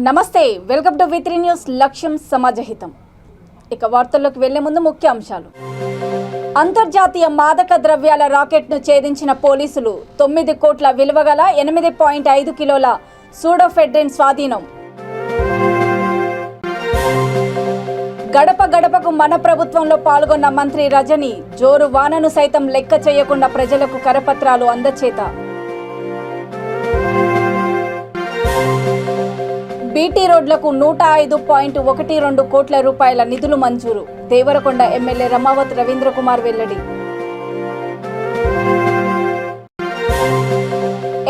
నమస్తే, welcome to V3 news. లక్ష్యం సమాజహితం. ఇక వార్తల్లోకి వెళ్లే ముందు ముఖ్య అంశాలు. అంతర్జాతీయ మాదక ద్రవ్యాల రాకెట్ను ఛేదించిన పోలీసులు 9 కోట్ల విలువగల 8.5 కిలోల సూడోఫెడ్రిన్ స్వాధీనం. గడప గడపకు మన ప్రభుత్వంలో పాల్గొన్న మంత్రి రజని జోరు వానను సైతం లెక్క చేయకుండా ప్రజలకు కరపత్రాలు అందచేత. బీటీ రోడ్లకు 105.12 కోట్ల రూపాయల నిధులు మంజూరు. దేవరకొండ ఎమ్మెల్యే రమావత్ రవీంద్రకుమార్ వెల్లడి.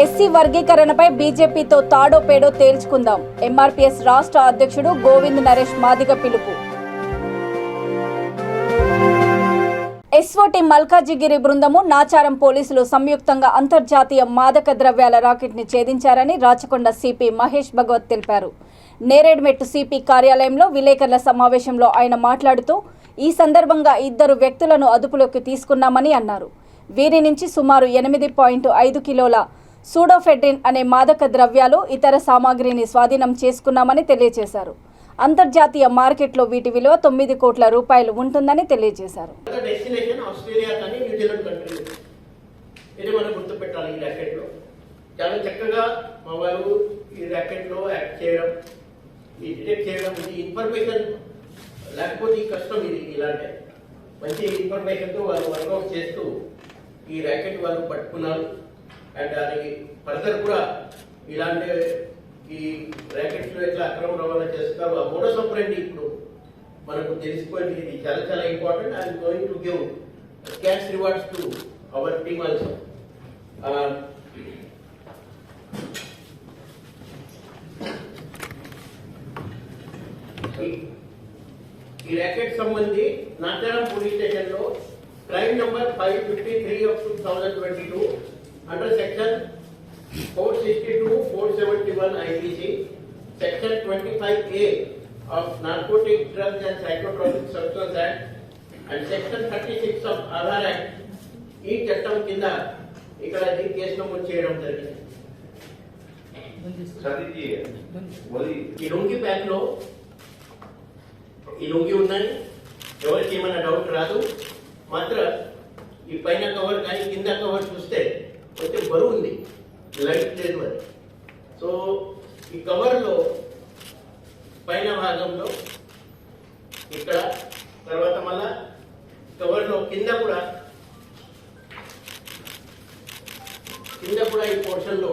ఎస్సీ వర్గీకరణపై బీజేపీతో తాడో పేడో తేల్చుకుందాం. ఎంఆర్పీఎస్ రాష్ట్ర అధ్యక్షుడు గోవింద్ నరేష్ మాదిగ పిలుపు. ఎస్ఓటీ మల్కాజిగిరి బృందము, నాచారం పోలీసులు సంయుక్తంగా అంతర్జాతీయ మాదక ద్రవ్యాల రాకెట్ని ఛేదించారని రాచకొండ సిపి మహేష్ భగవత్ తెలిపారు. నేరేడ్మెట్టు సిపి కార్యాలయంలో విలేకరుల సమావేశంలో ఆయన మాట్లాడుతూ ఈ సందర్భంగా 2 వ్యక్తులను అదుపులోకి తీసుకున్నామని అన్నారు. వీరి నుంచి సుమారు 8.5 కిలోల సూడోఫెడ్రిన్ అనే మాదక ద్రవ్యాలు, ఇతర సామాగ్రిని స్వాధీనం చేసుకున్నామని తెలియజేశారు. అంతర్జాతీయ మార్కెట్లో వీటి విలువ 9 కోట్ల రూపాయలు ఉంటుందని తెలియజేశారు. చాలా చక్కగా మా వారు ఈ ర్యాకెట్లో యాక్ట్ చేయడం, ఈ డిటెక్ట్ చేయడం, ఇది ఇన్ఫర్మేషన్ లేకపోతే ఈ కష్టం. ఇది ఇలాంటి మంచి ఇన్ఫర్మేషన్తో వాళ్ళు వర్కౌట్ చేస్తూ ఈ ర్యాకెట్ వాళ్ళు పట్టుకున్నారు. అండ్ దానికి ఫర్దర్ కూడా ఇలాంటి ఈ ర్యాకెట్స్లో ఎట్లా అక్రమ రవాణా చేస్తారు, ఆ మోడస్ ఆపరెండి ఇప్పుడు మనకు తెలిసిపోయింది. ఇది చాలా చాలా important. I'm going to give cash rewards to our team also. ఈ ర్యాకెట్ సంబంధి నాచారం పోలీస్ స్టేషన్ లో crime number 553/2022 under section 462, 471 IPC, section 25A of Narcotic Drugs and Psychotropic Substance Act and section 36 of Aadhaar Act ఈ చట్టం కింద ఇక్కడ case నమోదు చేయడం జరిగింది. ఈ లొంగి ప్యాక్ లో ఈ లొంగి ఉన్నాయి. ఎవరికి ఏమైనా డౌట్ రాదు. మాత్రం ఈ పైన కవర్ కానీ కింద కవర్ చూస్తే కొంచెం బరువు ఉంది, లైట్ లేదు అది. సో ఈ కవర్లో పైన భాగంలో ఇక్కడ, తర్వాత మళ్ళా కవర్లో కింద కూడా ఈ పోర్షన్లో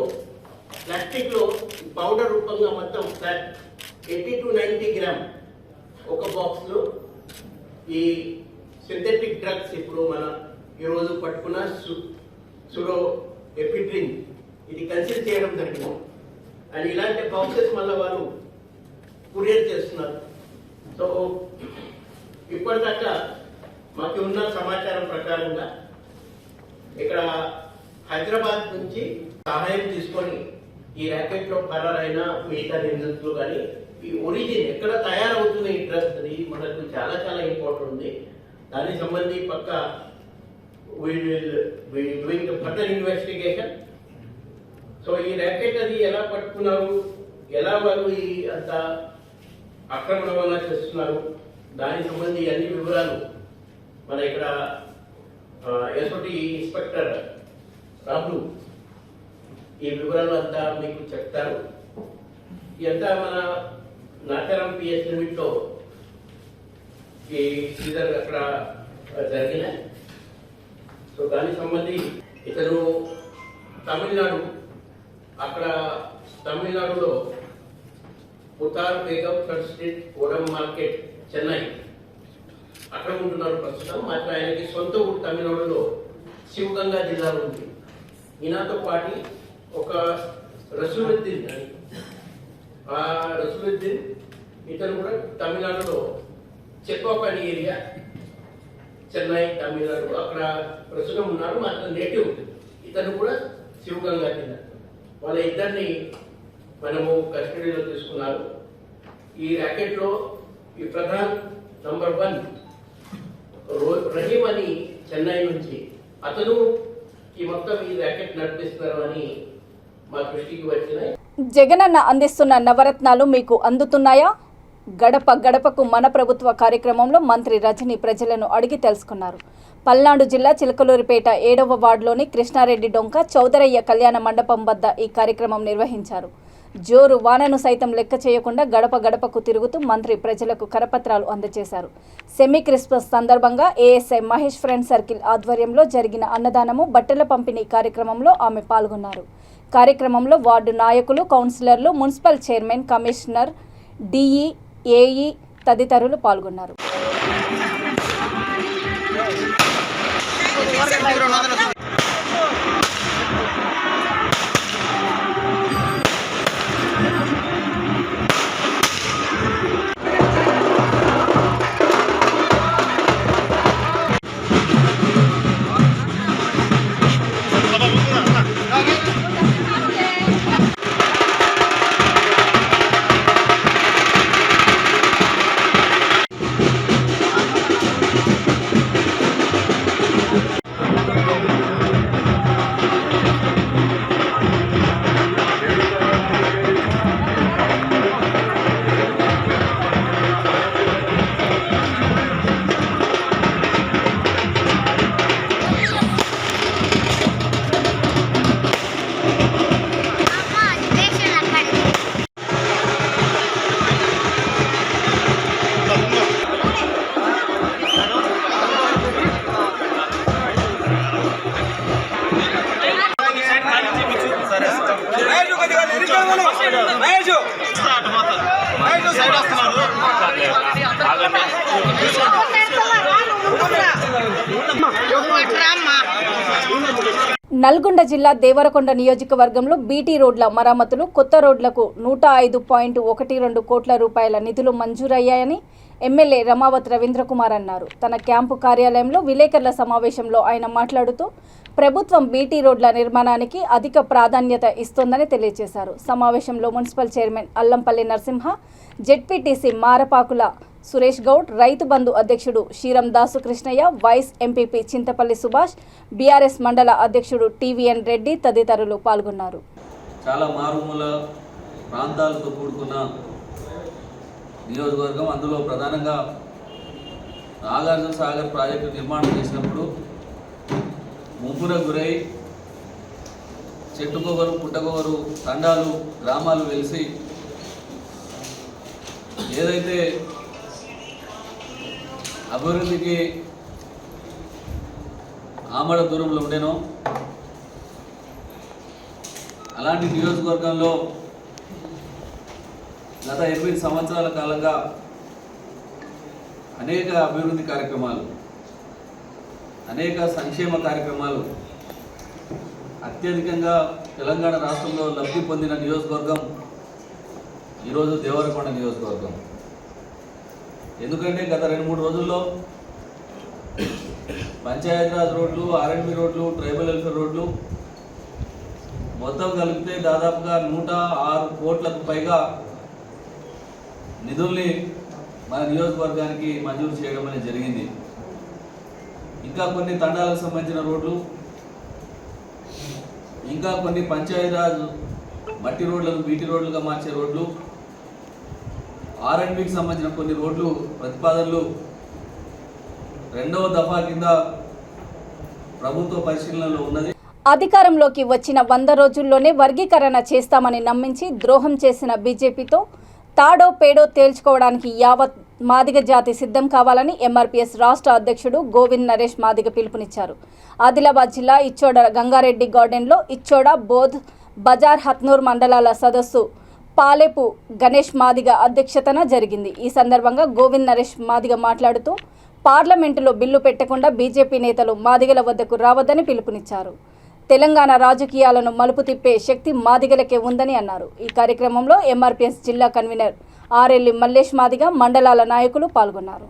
ప్లాస్టిక్లో పౌడర్ రూపంగా మొత్తం 80 to 90 గ్రామ్ ఒక బాక్స్లో ఈ సింథెటిక్ డ్రగ్స్, ఇప్పుడు మన ఈరోజు పట్టుకున్న సుడో ఎఫిడ్రిన్, ఇది కన్సిడర్ చేయడం జరిగింది. అండ్ ఇలాంటి బాక్సెస్ మళ్ళీ వాళ్ళు కొరియర్ చేస్తున్నారు. సో ఇప్పటిదాకా మాకు ఉన్న సమాచారం ప్రకారంగా ఇక్కడ హైదరాబాద్ నుంచి సహాయం తీసుకొని ఈ ర్యాకెట్లో పరారైన మిగతా నిందితులు కానీ ఈ ఒరిజిన్ ఎక్కడ తయారవుతున్న ఈ డ్రగ్స్ అది మనకు చాలా చాలా ఇంపార్టెంట్ ఉంది. దానికి సంబంధించి పక్క డూయింగ్ ఫర్దర్ ఇన్వెస్టిగేషన్. సో ఈ ర్యాకెట్ అది ఎలా పట్టుకున్నారు, ఎలా వాళ్ళు ఈ అంత అక్రమ రవాణా చేస్తున్నారు, దానికి సంబంధించి అన్ని వివరాలు మన ఇక్కడ ఎస్ఓటి ఇన్స్పెక్టర్ రాములు ఈ వివరాలు అంతా మీకు చెప్తారు. ఇదంతా మన నాచారం పిఎస్ లిమిట్లో ఈ సీజర్ అక్కడ జరిగినాయి. సో దానికి సంబంధించి ఇతను తమిళనాడు, అక్కడ తమిళనాడులో పుతార్ బేగం స్ట్రీట్, ఓడం మార్కెట్, చెన్నై అక్కడ ఉంటున్నారు ప్రస్తుతం. మాత్రం ఆయనకి సొంత ఊరు తమిళనాడులో శివగంగా జిల్లాలో ఉంది. ఈయనతో పాటు ఒక రసూలుద్దీన్ అని, ఆ రసూలుద్దీన్ ఇతను కూడా తమిళనాడులో చెక్కోపల్లి ఏరియా, చెన్నై, తమిళనాడు అక్కడ ప్రస్తుతం ఉన్నారు. మాత్రం నేటివ్ ఇతను కూడా శివగంగా జిల్లా. వాళ్ళ ఇద్దరిని మనము కస్టడీలో తీసుకున్నారు. ఈ ర్యాకెట్లో ఈ ప్రధాన్ నంబర్ 1 రహీం అని చెన్నై నుంచి, అతను ఈ మొత్తం ఈ ర్యాకెట్ నడిపిస్తున్నారు అని మా దృష్టికి వచ్చినాయి. జగనన్న అందిస్తున్న నవరత్నాలు మీకు అందుతున్నాయా? గడప గడపకు మన ప్రభుత్వ కార్యక్రమంలో మంత్రి రజని ప్రజలను అడిగి తెలుసుకున్నారు. పల్నాడు జిల్లా చిలకలూరిపేట 7వ వార్డులోని కృష్ణారెడ్డి డొంక చౌదరయ్య కళ్యాణ మండపం వద్ద ఈ కార్యక్రమం నిర్వహించారు. జోరు వానను సైతం లెక్క చేయకుండా గడప గడపకు తిరుగుతూ మంత్రి ప్రజలకు కరపత్రాలు అందజేశారు. సెమీ క్రిస్మస్ సందర్భంగా ఏఎస్ఐ మహేష్ ఫ్రెండ్ సర్కిల్ ఆధ్వర్యంలో జరిగిన అన్నదానము, బట్టల పంపిణీ కార్యక్రమంలో ఆమె పాల్గొన్నారు. కార్యక్రమంలో వార్డు నాయకులు, కౌన్సిలర్లు, municipal chairman, commissioner, DE, AE తదితరులు పాల్గొన్నారు. నల్గొండ జిల్లా దేవరకొండ నియోజకవర్గంలో బీటీ రోడ్ల మరమ్మతులు, కొత్త రోడ్లకు 105.12 కోట్ల రూపాయల నిధులు మంజూరయ్యాయని ఎమ్మెల్యే రమావత్ రవీంద్రకుమార్ అన్నారు. తన క్యాంపు కార్యాలయంలో విలేకరుల సమావేశంలో ఆయన మాట్లాడుతూ ప్రభుత్వం బీటీ రోడ్ల నిర్మాణానికి అధిక ప్రాధాన్యత ఇస్తోందని తెలియజేశారు. సమావేశంలో municipal chairman Allampalli Narasimha, ZPTC Marapakula Suresh Goud, Rythu Bandhu అధ్యక్షుడు Sriram Dasu Krishnaiah, vice MPP Chintapalli Subhash, BRS మండల అధ్యక్షుడు టీవీఎన్ రెడ్డి తదితరులు పాల్గొన్నారు. చాలా మారుమూల ప్రాంతాలతో కూడుకున్న నియోజకవర్గం. అందులో ప్రధానంగా నాగార్జున సాగర్ ప్రాజెక్టు నిర్మాణం చేసినప్పుడు ముంపున గురై చెట్టుకొగరు, పుట్టకొగరు తండాలు, గ్రామాలు వెలిసి ఏదైతే అభివృద్ధికి ఆమడ దూరంలో ఉండేనో అలాంటి నియోజకవర్గంలో గత 8 సంవత్సరాల కాలంగా అనేక అభివృద్ధి కార్యక్రమాలు, అనేక సంక్షేమ కార్యక్రమాలు అత్యధికంగా తెలంగాణ రాష్ట్రంలో లబ్ధి పొందిన నియోజకవర్గం ఈరోజు దేవరకొండ నియోజకవర్గం. ఎందుకంటే గత 2-3 రోజుల్లో పంచాయతీరాజ్ రోడ్లు, ఆర్ఎండ్బి రోడ్లు, ట్రైబల్ వెల్ఫేర్ రోడ్లు మొత్తం కలిపితే దాదాపుగా 106 కోట్లకు పైగా నిధుల్ని మన నియోజకవర్గానికి మంజూరు చేయడం అనేది జరిగింది. ఇంకా కొన్ని తండాలకు సంబంధించిన రోడ్లు, ఇంకా కొన్ని పంచాయతీరాజ్ మట్టి రోడ్లను బీటీ రోడ్లుగా మార్చే రోడ్లు, ఆర్ఎండ్బికి సంబంధించిన కొన్ని రోడ్లు ప్రతిపాదనలు 2వ దఫా కింద ప్రభుత్వ పరిశీలనలో ఉన్నది. అధికారంలోకి వచ్చిన 100 రోజుల్లోనే వర్గీకరణ చేస్తామని నమ్మించి ద్రోహం చేసిన బీజేపీతో తాడో పేడో తేల్చుకోవడానికి యావత్ మాదిగ జాతి సిద్ధం కావాలని ఎంఆర్పీఎస్ రాష్ట్ర అధ్యక్షుడు గోవింద్ నరేష్ మాదిగ పిలుపునిచ్చారు. ఆదిలాబాద్ జిల్లా ఇచ్చోడ గంగారెడ్డి గార్డెన్లో ఇచ్చోడ, బోధ్, బజార్, హత్నూర్ మండలాల సదస్సు పాలేపు గణేష్ మాదిగ అధ్యక్షతన జరిగింది. ఈ సందర్భంగా గోవింద్ నరేష్ మాదిగ మాట్లాడుతూ పార్లమెంటులో బిల్లు పెట్టకుండా బీజేపీ నేతలు మాదిగల వద్దకు రావద్దని పిలుపునిచ్చారు. తెలంగాణ రాజకీయాలను మలుపు తిప్పే శక్తి మాదిగలకే ఉందని అన్నారు. ఈ కార్యక్రమంలో ఎంఆర్పీఎస్ జిల్లా కన్వీనర్ ఆర్ఎల్లి మల్లేష్ మాదిగ, మండలాల నాయకులు పాల్గొన్నారు.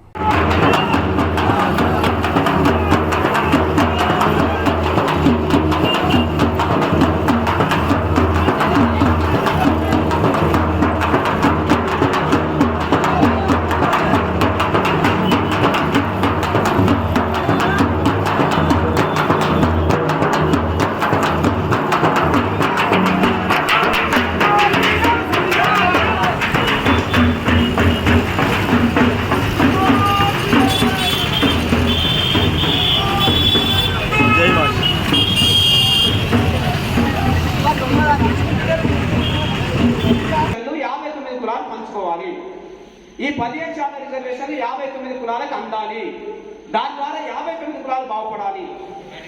పంచుకోవాలి. ఈ 15% రిజర్వేషన్ 59 కులాలకు అందాలి. దాని ద్వారా 59 కులాలు బాగుపడాలి.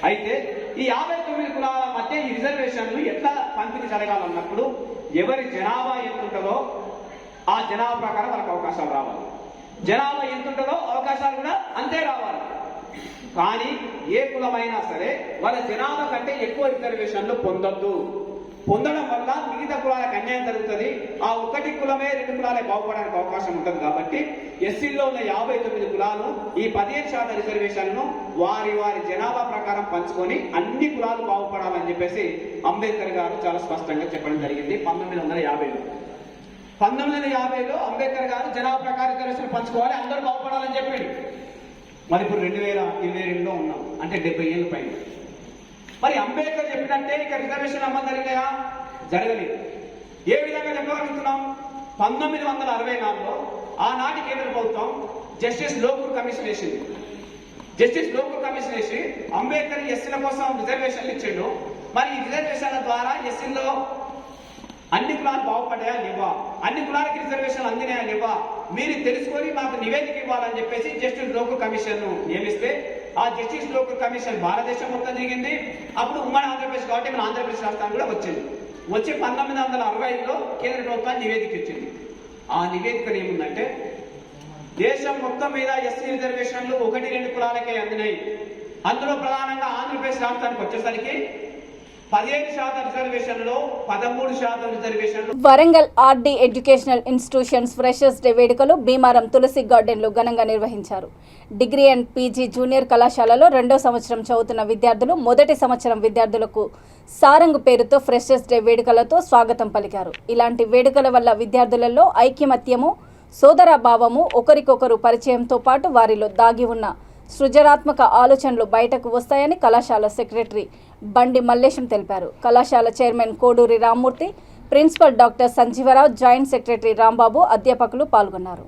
అయితే ఈ 59 కులాల మధ్య ఈ రిజర్వేషన్లు ఎట్లా పంపిణీ జరగాలన్నప్పుడు ఎవరి జనాభా ఎంతుంటుందో ఆ జనాభా ప్రకారం వాళ్ళకి అవకాశాలు రావాలి. జనాభా ఎంతుంటుందో అవకాశాలు కూడా అంతే రావాలి. కానీ ఏ కులమైనా సరే వాళ్ళ జనాభా కంటే ఎక్కువ రిజర్వేషన్లు పొందడం వల్ల మిగతా కులాలకు అన్యాయం జరుగుతుంది. ఆ ఒకటి కులమే 2 కులాలే బాగుపడడానికి అవకాశం ఉంటుంది. కాబట్టి ఎస్సీల్లో ఉన్న 59 కులాలు ఈ 15% రిజర్వేషన్ను వారి జనాభా ప్రకారం పంచుకొని అన్ని కులాలు బాగుపడాలని చెప్పేసి అంబేద్కర్ గారు చాలా స్పష్టంగా చెప్పడం జరిగింది 1950లో. 1950లో అంబేద్కర్ గారు జనాభా ప్రకారం రిజర్వేషన్ పంచుకోవాలి, అందరూ బాగుపడాలని చెప్పిండు. మరి ఇప్పుడు 2022లో ఉన్నాం, అంటే 70 ఏళ్ళ పైన. మరి అంబేద్కర్ చెప్పినట్టే ఇక రిజర్వేషన్ అమలు జరిగాయా? జరగలేదు. ఏ విధంగా చెప్పగలుగుతున్నాం? 1964లో ఆనాటి కేంద్ర ప్రభుత్వం జస్టిస్ లోకూర్ కమిషన్ వేసింది. జస్టిస్ లోకూర్ కమిషన్ వేసి అంబేద్కర్ ఎస్సీల కోసం రిజర్వేషన్లు ఇచ్చిండు. మరి ఈ రిజర్వేషన్ల ద్వారా ఎస్సీల్లో అన్ని కులాలు బాగుపడ్డాయా లేవా, అన్ని కులాలకి రిజర్వేషన్లు అందినాయా లేవా మీరు తెలుసుకొని మాకు నివేదిక ఇవ్వాలని చెప్పేసి జస్టిస్ లోకూర్ కమిషన్ ను నియమిస్తే ఆ జస్టిస్ లోకూర్ కమిషన్ భారతదేశం మొత్తం జరిగింది. అప్పుడు ఉమ్మడి ఆంధ్రప్రదేశ్ కాబట్టి మన ఆంధ్రప్రదేశ్ రాష్ట్రానికి కూడా వచ్చింది. వచ్చి 1965లో కేంద్ర ప్రభుత్వాన్ని నివేదిక ఇచ్చింది. ఆ నివేదికలు ఏముందంటే దేశం మొత్తం మీద ఎస్సీ రిజర్వేషన్లు 1-2 కులాలకే అందినాయి. అందులో ప్రధానంగా ఆంధ్రప్రదేశ్ రాష్ట్రానికి వచ్చేసరికి 15% రిజర్వేషన్లో 13% రిజర్వేషన్లు. Warangal RD educational institutions freshers day వేడుకలు భీమారం తులసి గార్డెన్లో ఘనంగా నిర్వహించారు. డిగ్రీ అండ్ పీజీ జూనియర్ కళాశాలలో 2వ సంవత్సరం చదువుతున్న విద్యార్థులు మొదటి సంవత్సరం విద్యార్థులకు సారంగ్ పేరుతో ఫ్రెషర్స్ డే వేడుకలతో స్వాగతం పలికారు. ఇలాంటి వేడుకల వల్ల విద్యార్థులలో ఐక్యమత్యము, సోదరభావము, ఒకరికొకరు పరిచయంతో పాటు వారిలో దాగి ఉన్న సృజనాత్మక ఆలోచనలు బయటకు వస్తాయని కళాశాల సెక్రటరీ బండి మల్లేశం తెలిపారు. కళాశాల chairman Koduri Rammurthy, principal doctor Sanjeevarao, joint secretary Rambabu, అధ్యాపకులు పాల్గొన్నారు.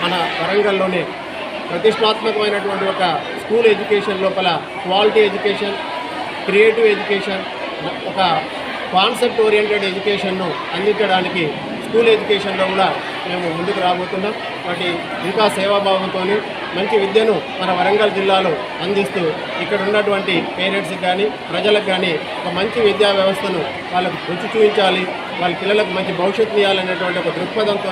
మన వరంగల్లోనే ప్రతిష్టాత్మకమైనటువంటి ఒక స్కూల్ ఎడ్యుకేషన్ లోపల క్వాలిటీ ఎడ్యుకేషన్, క్రియేటివ్ ఎడ్యుకేషన్, ఒక కాన్సెప్ట్ ఓరియంటెడ్ ఎడ్యుకేషన్ను అందించడానికి స్కూల్ ఎడ్యుకేషన్లో కూడా మేము ముందుకు రాబోతున్నాం. వాటి ఇంకా సేవాభావంతో మంచి విద్యను మన వరంగల్ జిల్లాలో అందిస్తూ ఇక్కడ ఉన్నటువంటి పేరెంట్స్కి కానీ ప్రజలకు కానీ ఒక మంచి విద్యా వ్యవస్థను వాళ్ళకు రుచి చూపించాలి, వాళ్ళ పిల్లలకు మంచి భవిష్యత్తు ఇవ్వాలనేటువంటి ఒక దృక్పథంతో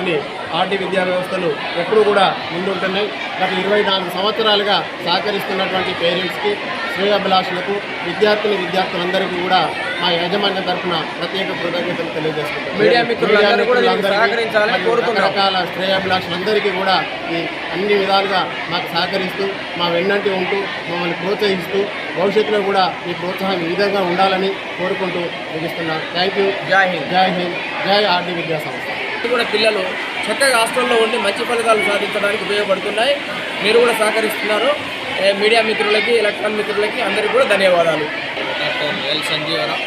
ఆర్టీ విద్యా వ్యవస్థలు ఎప్పుడూ కూడా ముందుంటున్నాయి. గత 24 సంవత్సరాలుగా సహకరిస్తున్నటువంటి పేరెంట్స్కి, శ్రేయాభిలాషులకు, విద్యార్థులందరికీ కూడా మా యాజమాన్య తరఫున ప్రత్యేక కృతజ్ఞతలు తెలియజేసుకుంటాం. రకరకాల శ్రేయాభిలాషులందరికీ కూడా ఈ అన్ని విధాలుగా మాకు సహకరిస్తూ మా వెన్నంటి ఉంటూ మమ్మల్ని ప్రోత్సహిస్తూ భవిష్యత్తులో కూడా మీ ప్రోత్సాహం ఈ విధంగా ఉండాలని కోరుకుంటూ ముగిస్తున్నాను. Thank you. జై హింద్. జై హింద్. జై ఆర్టీ విద్యా సంస్థ. కూడా పిల్లలు చక్కగా హాస్టల్లో ఉండి మంచి ఫలితాలు సాధించడానికి ఉపయోగపడుతున్నాయి. మీరు కూడా సహకరిస్తున్నారు. మీడియా మిత్రులకి, ఎలక్ట్రానిక్ మిత్రులకి అందరికీ కూడా ధన్యవాదాలు. Doctor L Sanjeeva Rao,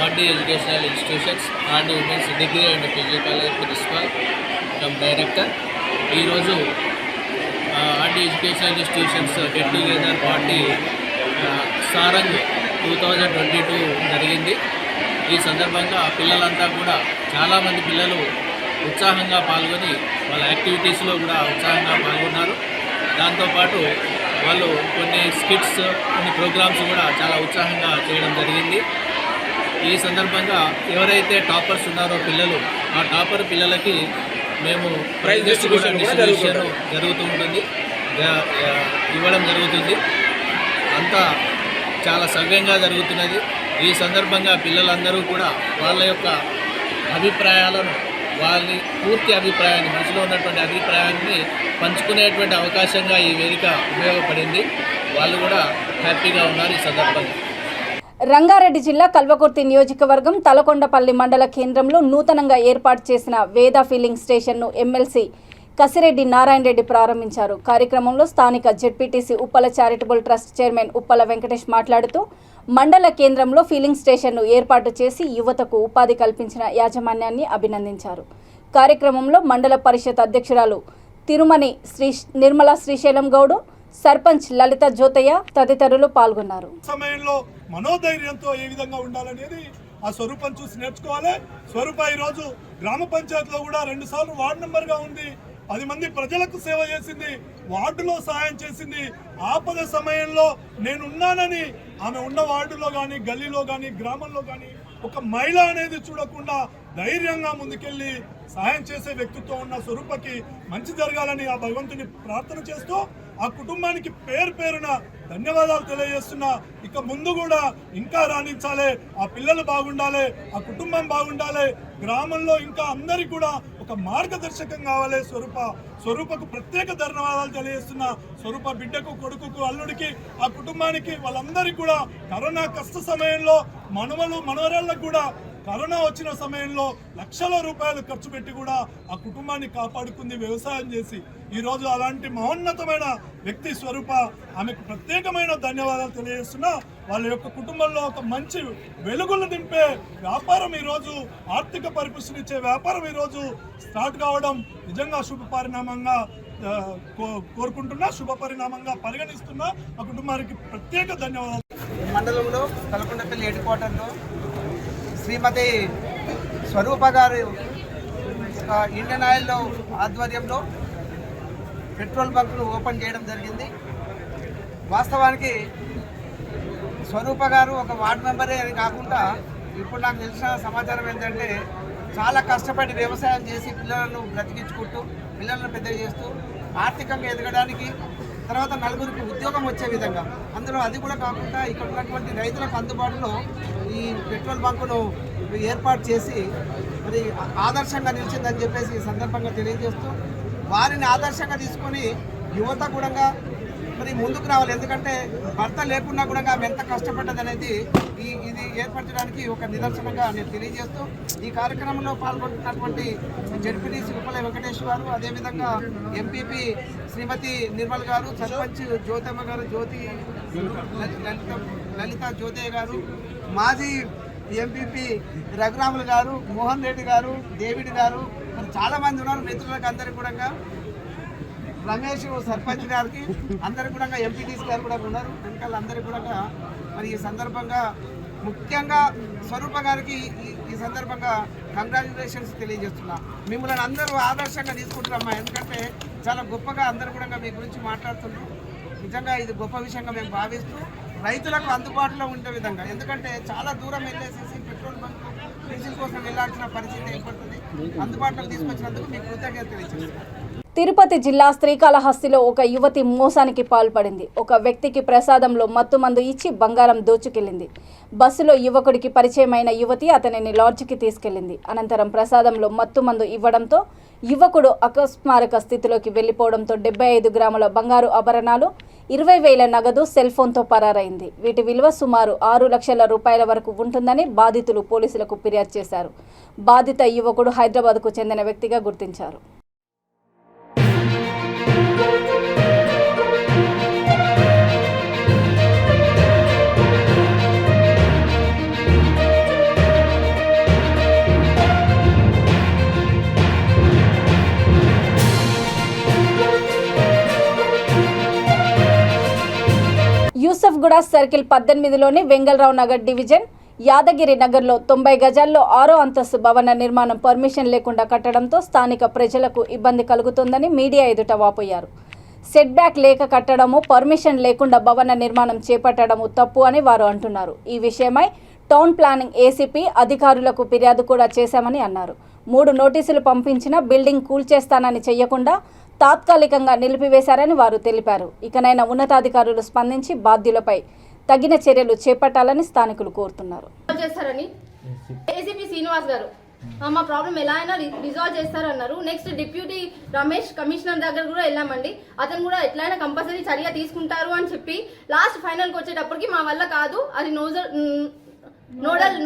RD educational institutions, RD women's degree and PG college principal cum director. ఈరోజు RD educational institutions get together party Sarang 2022 జరిగింది. ఈ సందర్భంగా పిల్లలంతా కూడా చాలామంది పిల్లలు ఉత్సాహంగా పాల్గొని వాళ్ళ యాక్టివిటీస్లో కూడా ఉత్సాహంగా పాల్గొన్నారు. దాంతోపాటు వాళ్ళు కొన్ని స్కిట్స్ కొన్ని ప్రోగ్రామ్స్ కూడా చాలా ఉత్సాహంగా చేయడం జరిగింది. ఈ సందర్భంగా ఎవరైతే టాపర్స్ ఉన్నారో పిల్లలు, ఆ టాపర్ పిల్లలకి మేము ప్రైజ్ డిస్ట్రిబ్యూషన్ జరుగుతూ ఉంటుంది, ఇవ్వడం జరుగుతుంది. అంతా చాలా సవ్యంగా జరుగుతున్నది. ఈ సందర్భంగా పిల్లలందరూ కూడా వాళ్ళ యొక్క అభిప్రాయాలను, వాళ్ళ పూర్తి అభిప్రాయాన్ని, మనసులో ఉన్నటువంటి అభిప్రాయాన్ని పంచుకునేటువంటి అవకాశంగా ఈ వేదిక ఉపయోగపడింది. వాళ్ళు కూడా హ్యాపీగా ఉన్నారు ఈ సందర్భంగా. రంగారెడ్డి జిల్లా కల్వకుర్తి నియోజకవర్గం తలకొండపల్లి మండల కేంద్రంలో నూతనంగా ఏర్పాటు చేసిన వేద ఫిల్లింగ్ స్టేషన్ను ఎమ్మెల్సీ కసిరెడ్డి నారాయణ రెడ్డి ప్రారంభించారు. కార్యక్రమంలో స్థానిక ZPTC Uppala charitable trust chairman Uppala Venkatesh మాట్లాడుతూ మండల కేంద్రంలో ఫిల్లింగ్ స్టేషన్ను ఏర్పాటు చేసి యువతకు ఉపాధి కల్పించిన యాజమాన్యాన్ని అభినందించారు. కార్యక్రమంలో మండల పరిషత్ అధ్యక్షురాలు తిరుమణి నిర్మలా శ్రీశైలం గౌడు, సర్పంచ్ లలిత జ్యోతయ్య తదితరులు పాల్గొన్నారు. సమయంలో మనోధైర్యంతో ఏ విధంగా ఉండాలనేది ఆ స్వరూపం చూసి నేర్చుకోవాలి. స్వరూప ఈరోజు గ్రామ పంచాయతీలో కూడా 2 సార్లు వార్డు మెంబర్గా ఉంది. 10 మంది ప్రజలకు సేవ చేసింది, వార్డులో సహాయం చేసింది. ఆపద సమయంలో నేనున్నానని ఆమె ఉన్న వార్డులో కానీ, గల్లీలో కానీ, గ్రామంలో కానీ ఒక మహిళ అనేది చూడకుండా ధైర్యంగా ముందుకెళ్ళి సహాయం చేసే వ్యక్తిత్వం ఉన్న స్వరూపకి మంచి జరగాలని ఆ భగవంతుని ప్రార్థన చేస్తూ ఆ కుటుంబానికి పేరున ధన్యవాదాలు తెలియజేస్తున్నా. ఇక ముందు కూడా ఇంకా రాణించాలి, ఆ పిల్లలు బాగుండాలి, ఆ కుటుంబం బాగుండాలి, గ్రామంలో ఇంకా అందరికి కూడా ఒక మార్గదర్శకం కావాలి. స్వరూపకు ప్రత్యేక ధన్యవాదాలు తెలియజేస్తున్నా. స్వరూప బిడ్డకు, కొడుకుకు, అల్లుడికి, ఆ కుటుంబానికి, వాళ్ళందరికీ కూడా కరోనా కష్ట సమయంలో మనవరాళ్ళకు కూడా కరోనా వచ్చిన సమయంలో లక్షల రూపాయలు ఖర్చు పెట్టి కూడా ఆ కుటుంబాన్ని కాపాడుకుంది వ్యవసాయం చేసి. ఈరోజు అలాంటి మహోన్నతమైన వ్యక్తి స్వరూప, ఆమెకు ప్రత్యేకమైన ధన్యవాదాలు తెలియజేస్తున్నా. వాళ్ళ యొక్క కుటుంబంలో ఒక మంచి వెలుగులు నింపే వ్యాపారం ఈరోజు, ఆర్థిక పరిపుష్టినిచ్చే వ్యాపారం ఈరోజు స్టార్ట్ కావడం నిజంగా శుభ పరిణామంగా కోరుకుంటున్నా, శుభ పరిణామంగా పరిగణిస్తున్నా. ఆ కుటుంబానికి ప్రత్యేక ధన్యవాదాలు. మండలంలో తలకొండపల్లి హెడ్ క్వార్టర్లో శ్రీమతి స్వరూప గారు ఇండియన్ ఆయిల్ ఆధ్వర్యంలో పెట్రోల్ బంకులు ఓపెన్ చేయడం జరిగింది. వాస్తవానికి స్వరూప గారు ఒక వార్డు మెంబరే అని కాకుండా ఇప్పుడు నాకు తెలిసిన సమాచారం ఏంటంటే చాలా కష్టపడి వ్యవసాయం చేసి పిల్లలను బ్రతికించుకుంటూ, పిల్లలను పెద్ద చేస్తూ, ఆర్థికంగా ఎదగడానికి, తర్వాత నలుగురికి ఉద్యోగం వచ్చే విధంగా, అందులో అది కూడా కాకుండా ఇక్కడ ఉన్నటువంటి రైతులకు అందుబాటులో ఈ పెట్రోల్ బంకును ఏర్పాటు చేసి మరి ఆదర్శంగా నిలిచిందని చెప్పేసి ఈ సందర్భంగా తెలియజేస్తూ, వారిని ఆదర్శంగా తీసుకొని యువత కూడా మరి ముందుకు రావాలి. ఎందుకంటే భర్త లేకుండా కూడా ఆమె ఎంత కష్టపడ్డది అనేది ఇది ఏర్పరచడానికి ఒక నిదర్శనంగా నేను తెలియజేస్తూ, ఈ కార్యక్రమంలో పాల్గొంటున్నటువంటి జెడ్పీటీసీ ఉప్పల వెంకటేష్ గారు, అదేవిధంగా ఎంపీపీ శ్రీమతి నిర్మల్ గారు, సర్పంచ్ జ్యోతమ్మ గారు, లలిత జ్యోతయ్య గారు, మాజీ ఎంపీపీ రఘురాములు గారు, మోహన్ రెడ్డి గారు, డేవిడ్ గారు, మరి చాలామంది ఉన్నారు. మిత్రులకు అందరికీ కూడా, రమేష్ సర్పంచ్ గారికి అందరికి కూడా, ఎంపీటీసీ గారు కూడా ఉన్నారు. వెనకాల అందరికీ కూడా మరి ఈ సందర్భంగా ముఖ్యంగా స్వరూప గారికి ఈ సందర్భంగా కంగ్రాచ్యులేషన్స్ తెలియజేస్తున్నా. మిమ్మల్ని అందరూ ఆదర్శంగా తీసుకుంటున్నామ్మా, ఎందుకంటే చాలా గొప్పగా అందరూ కూడా మీ గురించి మాట్లాడుతున్నారు. నిజంగా ఇది గొప్ప విషయంగా మేము భావిస్తూ, రైతులకు అందుబాటులో ఉండే విధంగా, ఎందుకంటే చాలా దూరం వెళ్ళేసేసి పెట్రోల్ బంక్ డీజిల్ కోసం వెళ్లాల్సిన పరిస్థితి ఏర్పడుతుంది. అందుబాటులోకి తీసుకొచ్చినందుకు మీకు కృతజ్ఞత తెలియజేస్తున్నాను. తిరుపతి జిల్లా శ్రీకాళహస్తిలో ఒక యువతి మోసానికి పాల్పడింది. ఒక వ్యక్తికి ప్రసాదంలో మత్తుమందు ఇచ్చి బంగారం దోచుకెళ్లింది. బస్సులో యువకుడికి పరిచయమైన యువతి అతనిని లాడ్జికి తీసుకెళ్లింది. అనంతరం ప్రసాదంలో మత్తుమందు ఇవ్వడంతో యువకుడు అకస్మారక స్థితిలోకి వెళ్లిపోవడంతో 75 గ్రాముల బంగారు ఆభరణాలు, 20,000 నగదు, సెల్ ఫోన్తో పరారైంది. వీటి విలువ సుమారు 6 లక్షల రూపాయల వరకు ఉంటుందని బాధితులు పోలీసులకు ఫిర్యాదు చేశారు. బాధిత యువకుడు హైదరాబాద్కు చెందిన వ్యక్తిగా గుర్తించారు. యూసఫ్గూడ సర్కిల్ 18లోని వెంగళరావు నగర్ డివిజన్ యాదగిరి నగర్లో 90 గజాల్లో 6వ అంతస్తు భవన నిర్మాణం పర్మిషన్ లేకుండా కట్టడంతో స్థానిక ప్రజలకు ఇబ్బంది కలుగుతుందని మీడియా ఎదుట వాపోయారు. సెట్ బ్యాక్ లేక కట్టడము, పర్మిషన్ లేకుండా భవన నిర్మాణం చేపట్టడము తప్పు అని వారు అంటున్నారు. ఈ విషయమై టౌన్ ప్లానింగ్ ఏసీపీ అధికారులకు ఫిర్యాదు కూడా చేశామని అన్నారు. 3 నోటీసులు పంపించినా బిల్డింగ్ కూల్చేస్తానని చెయ్యకుండా తాత్కాలికంగా నిలిపివేశారని వారు తెలిపారు. ఇకనైనా ఉన్నతాధికారులు స్పందించి బాధ్యులపై తగిన చర్యలు చేపట్టాలని స్థానికులు కోరుతున్నారు. ఏసీపీ శ్రీనివాస్ గారు మా ప్రాబ్లం ఎలా అయినా రిజాల్వ్ చేస్తారన్నారు. నెక్స్ట్ డిప్యూటీ రమేష్ కమిషనర్ దగ్గర కూడా వెళ్ళామండి. అతను కూడా ఎట్లయినా కంపల్సరీ చర్య తీసుకుంటారు అని చెప్పి లాస్ట్ ఫైనల్కి వచ్చేటప్పటికి మా వల్ల కాదు, అది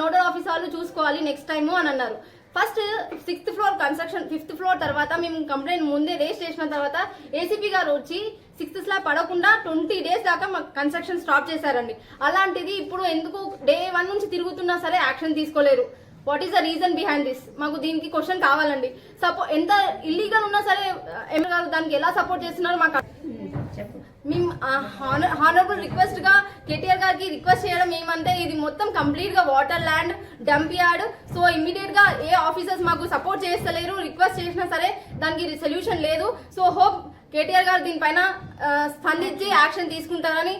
నోడల్ ఆఫీస్ వాళ్ళు చూసుకోవాలి నెక్స్ట్ టైము అని అన్నారు. First 6th floor construction 5th floor తర్వాత మేము కంప్లైంట్ ముందే రేస్ చేసిన తర్వాత ఏసీపీ గారు వచ్చి 6th స్లాబ్ పడకుండా 20 డేస్ దాకా మాకు కన్స్ట్రక్షన్ స్టాప్ చేశారండి. అలాంటిది ఇప్పుడు ఎందుకు డే 1 నుంచి తిరుగుతున్నా సరే యాక్షన్ తీసుకోలేరు? What is the reason behind this? మాకు దీనికి క్వశ్చన్ కావాలండి. ఎంత ఇల్లీగల్ ఉన్నా సరే దానికి ఎలా సపోర్ట్ చేస్తున్నారో మాకు మేము హానరబుల్ రిక్వెస్ట్ గా కేటీఆర్ గారికి రిక్వెస్ట్ చేయడం ఏమంటే, ఇది మొత్తం కంప్లీట్ గా water land dump yard. So immediate గా ఏ ఆఫీసర్స్ మాకు సపోర్ట్ చేస్తలేరు. రిక్వెస్ట్ చేసినా సరే దానికి సొల్యూషన్ లేదు. సో హోప్ కేటీఆర్ గారు దీనిపైన స్పందించి యాక్షన్ తీసుకుంటారని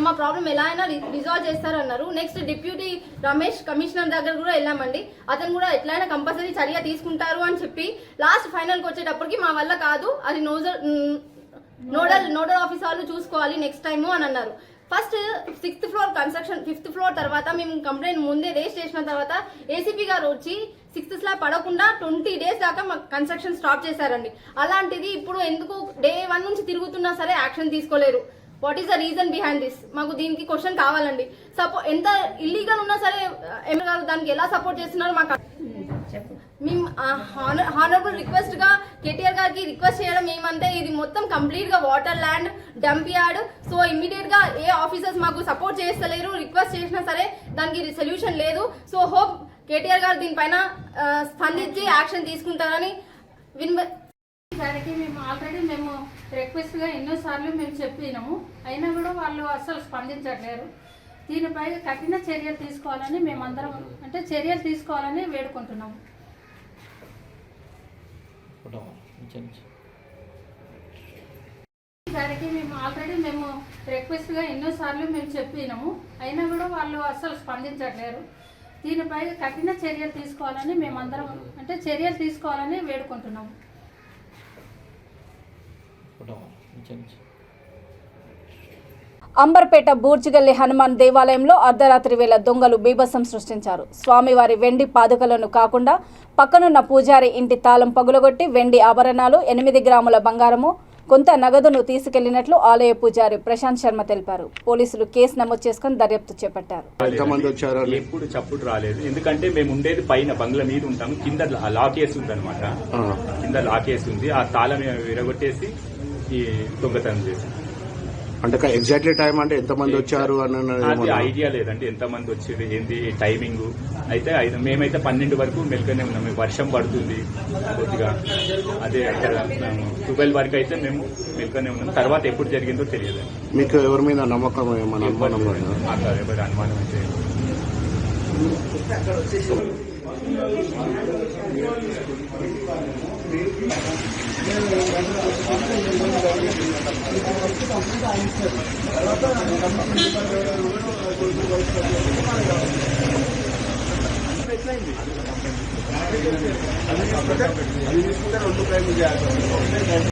మా ప్రాబ్లం ఎలా అయినా రిజాల్వ్ చేస్తారన్నారు. నెక్స్ట్ డిప్యూటీ రమేష్ కమిషనర్ దగ్గర కూడా వెళ్ళామండి. అతను కూడా ఎట్లయినా కంపల్సరీ చర్య తీసుకుంటారు అని చెప్పి లాస్ట్ ఫైనల్కి వచ్చేటప్పటికి మా వల్ల కాదు, అది నోడల్ ఆఫీస్ వాళ్ళు చూసుకోవాలి నెక్స్ట్ టైము అని అన్నారు. First 6th floor construction 5th floor తర్వాత మేము కంప్లైంట్ ముందే రేస్ చేసిన తర్వాత ఏసీపీ గారు వచ్చి 6th స్లాబ్ పడకుండా 20 డేస్ దాకా మాకు కన్స్ట్రక్షన్ స్టాప్ చేశారండి. అలాంటిది ఇప్పుడు ఎందుకు డే 1 నుంచి తిరుగుతున్నా సరే యాక్షన్ తీసుకోలేరు? What is the reason behind this? మాకు దీనికి క్వశ్చన్ కావాలండి. ఎంత ఇల్లీగల్ ఉన్నా సరే దానికి ఎలా సపోర్ట్ చేస్తున్నారో మాకు మేము హానరబుల్ రిక్వెస్ట్ గా కేటీఆర్ గారికి రిక్వెస్ట్ చేయడం ఏమంటే, ఇది మొత్తం కంప్లీట్ గా water land dump yard. So immediate గా ఏ ఆఫీసర్స్ మాకు సపోర్ట్ చేస్తలేరు. రిక్వెస్ట్ చేసినా సరే దానికి సొల్యూషన్ లేదు. సో హోప్ కేటీఆర్ గారు దీనిపైన స్పందించి యాక్షన్ తీసుకుంటారని దానికి మేము ఆల్రెడీ రిక్వెస్ట్గా ఎన్నోసార్లు మేము చెప్పినాము, అయినా కూడా వాళ్ళు అసలు స్పందించట్లేరు. దీనిపై కఠిన చర్యలు తీసుకోవాలని మేమందరం చర్యలు తీసుకోవాలని వేడుకుంటున్నాము. దానికి మేము ఆల్రెడీ రిక్వెస్ట్గా ఎన్నోసార్లు మేము చెప్పినాము, అయినా కూడా వాళ్ళు అసలు స్పందించట్లేరు. దీనిపై కఠిన చర్యలు తీసుకోవాలని మేమందరం చర్యలు తీసుకోవాలని వేడుకుంటున్నాము. అంబర్పేట బూర్జిగల్లి హనుమాన్ దేవాలయంలో అర్ధరాత్రి వేళ దొంగలు బీభత్సం సృష్టించారు. స్వామివారి వెండి పాదుకలను కాకుండా పక్కనున్న పూజారి ఇంటి తాళం పగులగొట్టి వెండి ఆభరణాలు 8 గ్రాముల బంగారము కొంత నగదును తీసుకెళ్లినట్లు ఆలయ పూజారి ప్రశాంత్ శర్మ తెలిపారు. పోలీసులు కేసు నమోదు చేసుకుని దర్యాప్తు చేపట్టారు. ఎప్పుడు చప్పుడు రాలేదు, ఎందుకంటే మేము ఉండేది పైన బంగ్లా మీద ఉంటాము. కింద లాకేసి ఉంది అనమాట, కింద లాకేసి ఉంది. ఆ తాళం విరగొట్టేసి ఈ దొంగతనం చేశాం. అంటే ఎగ్జాక్ట్లీ టైం అంటే ఎంతమంది వచ్చారు అది ఐడియా లేదండి, ఎంతమంది వచ్చేది ఏంది టైమింగ్ అయితే. మేమైతే 12 వరకు మెల్కనే ఉన్నాం. వర్షం పడుతుంది కొద్దిగా, అదే 12 వరకు అయితే మేము మెల్కనే ఉన్నాం. తర్వాత ఎప్పుడు జరిగిందో తెలియదు. మీకు ఎవరి మీద నమ్మకం ఏమన్నా అనుమానం? ఎవరి అనుమానం అయితే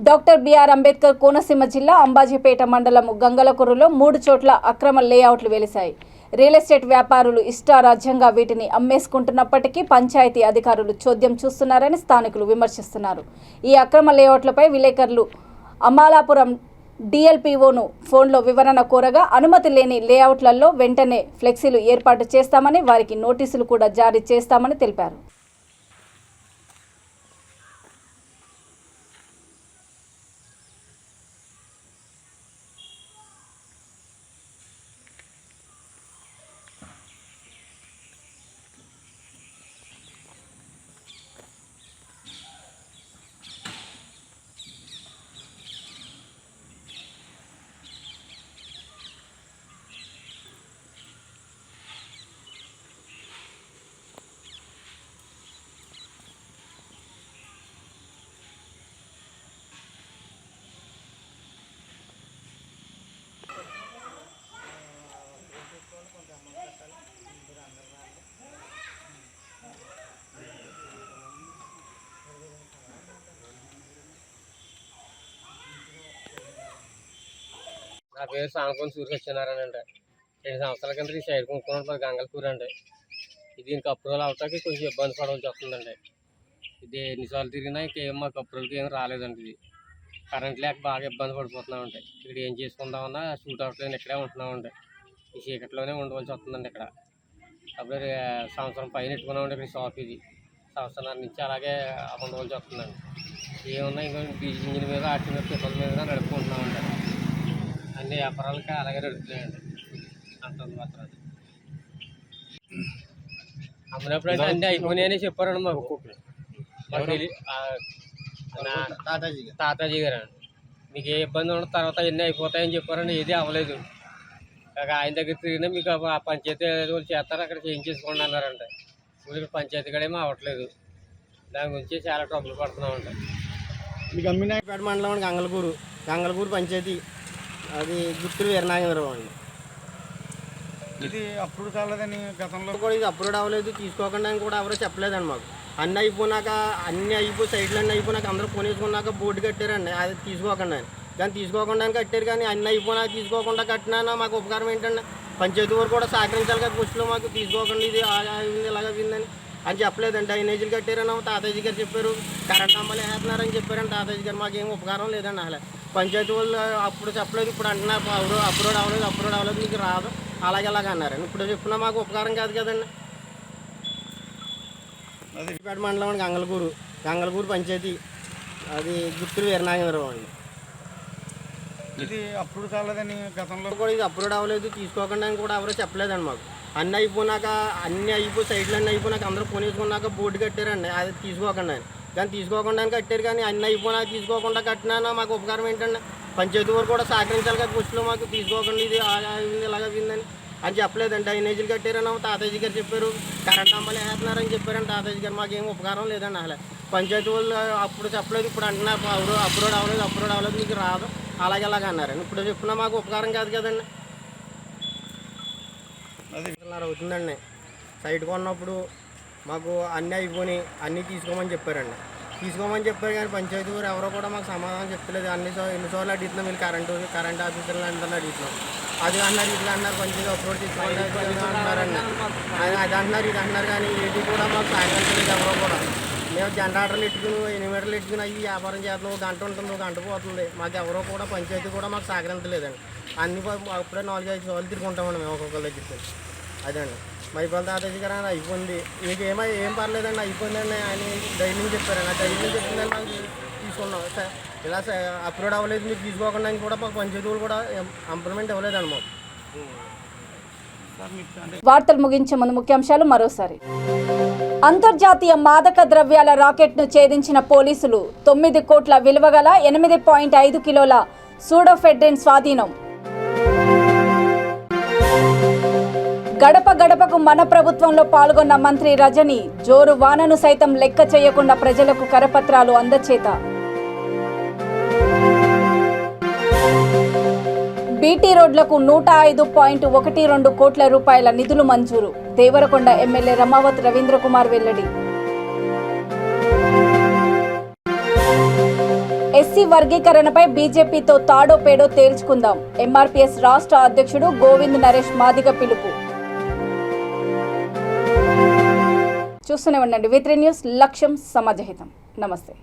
డాక్టర్ బిఆర్ అంబేద్కర్ కోనసీమ జిల్లా అంబాజీపేట మండలం గంగలకూరులో 3 చోట్ల అక్రమ లేఅవుట్లు వెలిశాయి. రియల్ ఎస్టేట్ వ్యాపారులు ఇష్టారాజ్యంగా వీటిని అమ్మేసుకుంటున్నప్పటికీ పంచాయతీ అధికారులు చోద్యం చూస్తున్నారని స్థానికులు విమర్శిస్తున్నారు. ఈ అక్రమ లేఅవుట్లపై విలేకరులు అమలాపురం డిఎల్పిఓను ఫోన్లో వివరణ కోరగా అనుమతి లేని లేఅవుట్లలో వెంటనే ఫ్లెక్సీలు ఏర్పాటు చేస్తామని, వారికి నోటీసులు కూడా జారీ చేస్తామని తెలిపారు. నా పేరు సానపల్లి సూర్య సత్యనారాయణ అండి. 2 సంవత్సరాల కింద ఈ సైడ్ కొనుక్కున్నాను, మరి గంగలపూర్ అండి. దీనికి అప్రూవల్ అవటానికి కొంచెం ఇబ్బంది పడవలసి వస్తుందండి. ఇది ఎన్నిసార్లు తిరిగినా ఇంకేం మాకు అప్రూవల్కి ఏం రాలేదండి. ఇది కరెంట్ లేక బాగా ఇబ్బంది పడిపోతున్నామండి. ఇక్కడ ఏం చేసుకుందామన్నా షూట్ అవ్వట్లేదు, ఇక్కడే ఉంటున్నామండి. ఈ చీకట్లోనే ఉండవలసి వస్తుందండి. ఇక్కడ అప్పుడు సంవత్సరం పైన పెట్టుకున్నామండి. ఇక్కడ షాప్ ఇది సంవత్సరాల నుంచి అలాగే ఉండవలసి వస్తుందండి. ఏమన్నా ఇంకా డీజిల్ ఇంజిన్ మీద వాటి మీద పిల్లల మీద నడుపుకుంటున్నామండి. అన్ని వ్యాపారాలకి అలాగే నడుపుతున్నాయండి. అంత మాత్రం అమ్మినప్పుడు అంటే అన్నీ అయిపోయినాయని చెప్పారండి మాకు. తాతాజీ గారు మీకు ఏ ఇబ్బంది ఉండదు, తర్వాత ఎన్ని అయిపోతాయని చెప్పారండి. ఏది అవ్వలేదు. ఆయన దగ్గర తిరిగినా మీకు ఆ పంచాయతీ చేస్తారు, అక్కడ చేయించేసుకోండి అన్నారండి. ఇప్పుడు ఇక్కడ పంచాయతీ గడేమో అవ్వట్లేదు. దాని గురించి చాలా ట్రబుల్ పడుతున్నామండి. మీకు అమ్మినాయపేట మండలం గంగలపూరు పంచాయతీ, అది గుత్తూరు వీరనాగేంద్రరావు అండి. ఇది అప్రూవ్ కాలేదని గతంలో కూడా ఇది అప్రూవ్ అవ్వలేదు, తీసుకోకుండా కూడా ఎవరో చెప్పలేదండి మాకు. అన్నీ అయిపోయినాక సైడ్లు అన్నీ అయిపోయినాక అందరూ కొనేసుకున్నాక బోర్డు కట్టారండి. అది తీసుకోకుండా కానీ తీసుకోకుండా కట్టారు. కానీ అన్నీ అయిపోయినాక తీసుకోకుండా కట్టినా మాకు ఉపకారం ఏంటండి? పంచాయతీ వారు కూడా సహకరించాలి కదా. ఫస్ట్లో మాకు తీసుకోకుండా ఇది ఇలాగైందని అని చెప్పలేదండి. డ్రైనేజీలు కట్టారని తాతాజీ గారు చెప్పారు, కరెంట్ అమ్మలు వేస్తున్నారని చెప్పారండి తాతాజీ గారు. మాకేం ఉపకారం లేదండి. అసలు పంచాయతీ వాళ్ళు అప్పుడు చెప్పలేదు, ఇప్పుడు అంటున్నారు అప్రూవ్ అవ్వలేదు మీకు రాదు అలాగే అన్నారండి. ఇప్పుడు చెప్పినా మాకు ఉపకారం కాదు కదండి. పేట మండలం గంగలపూరు పంచాయతీ, అది గుత్తూరు వీరనాగేంద్రరావు అండి. ఇది అప్రూవ్ కాలేదని గతంలో కూడా ఇది అప్రూవ్ అవ్వలేదు, తీసుకోకుండా కూడా ఎవరో చెప్పలేదండి మాకు. అన్నీ అయిపోయినాక సైడ్లు అన్నీ అయిపోయినాక అందరూ కొనేసుకున్నాక బోర్డు కట్టారండి. అది తీసుకోకుండా కానీ తీసుకోకుండా కట్టారు. కానీ అన్నీ అయిపోయినాక తీసుకోకుండా కట్టినా మాకు ఉపకారం ఏంటండి? పంచాయతీ వారు కూడా సహకరించాలి కదా. ఫస్ట్లో మాకు తీసుకోకుండా ఇది ఇలాగైందని అని చెప్పలేదండి. డ్రైనేజీలు కట్టారని తాతాజీ గారు చెప్పారు, కరెంట్ అమ్మలు వేస్తున్నారని చెప్పారండి తాతాజీ గారు. మాకేం ఉపకారం లేదండి. అసలు పంచాయతీ వాళ్ళు అప్పుడు చెప్పలేదు, ఇప్పుడు అంటున్నారు అప్రూవ్ అవ్వలేదు మీకు రాదు అలాగే అన్నారండి. ఇప్పుడు చెప్పినా మాకు ఉపకారం కాదు కదండి. అది అవుతుందండి. సైట్ కొన్నప్పుడు మాకు అన్నీ అయిపోయినాయి, అన్నీ తీసుకోమని చెప్పారు. కానీ పంచాయతీ వారు ఎవరో కూడా మాకు సమాధానం చెప్తలేదు. ఎన్నిసార్లు అడుగుతున్నాం, వీళ్ళు కరెంట్ ఆఫీసర్లు అందరినీ అడుగుతున్నాం. అది అన్నారు, ఇది అన్నారు, పంచాయతీ అప్రోడ్ తీసుకోండి అంటున్నారండి. అది అంటున్నారు, ఇది అంటున్నారు. కానీ ఏది కూడా మాకు సహకరించలేదు ఎవరో కూడా. మేము జనరేటర్లు ఎట్టుకుని 8 మీటర్లు ఎట్టుకుని అవి వ్యాపారం చేస్తున్నాం. 1 గంట ఉంటుంది, 1 గంట పోతుంది. మాకు ఎవరో కూడా పంచాయతీ కూడా మాకు సహకరించలేదండి. అన్ని అప్పుడే 4-5 సార్లు తిరుగుంటామండి మేము ఒక్కొక్కరు దగ్గరికి. అదండి మైపల్లి తాతాజీ గారు అయిపోయింది, మీకు ఏం పర్లేదండి, అయిపోయిందండి అని ధైర్యం చెప్పారండి. ఆ ధైర్యం చెప్పిందని మాకు తీసుకున్నాం. ఇలా అప్రూవ్ అవ్వలేదు మీరు తీసుకోకుండా కూడా మాకు పంచాయతీ కూడా ఇంప్రూవ్మెంట్ ఇవ్వలేదండి మాకు. వార్తలు ముగించే ముందు ముఖ్యాంశాలు మరోసారి. అంతర్జాతీయ మాదక ద్రవ్యాల రాకెట్ను ఛేదించిన పోలీసులు 9 కోట్ల విలువగల 8.5 కిలోల సూడోఫెడ్రిన్ స్వాధీనం. గడప గడపకు మన ప్రభుత్వంలో పాల్గొన్న మంత్రి రజని జోరు వానను సైతం లెక్క చేయకుండా ప్రజలకు కరపత్రాలు అందచేత. బీటీ రోడ్లకు 105.12 కోట్ల రూపాయల నిధులు మంజూరు. దేవరకొండ ఎమ్మెల్యే రమావత్ రవీంద్రకుమార్ వెల్లడి. ఎస్సీ వర్గీకరణపై బీజేపీతో తాడో పేడో తేల్చుకుందాం. ఎంఆర్పీఎస్ రాష్ట్ర అధ్యక్షుడు గోవింద్ నరేష్ మాదిగ పిలుపు. చూస్తూనే ఉండండి V3 న్యూస్, లక్ష్యం సమాజహితం. నమస్తే.